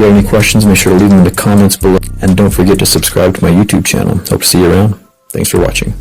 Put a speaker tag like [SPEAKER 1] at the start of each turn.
[SPEAKER 1] you have any questions, make sure to leave them in the comments below. And don't forget to subscribe to my YouTube channel. Hope to see you around. Thanks for watching.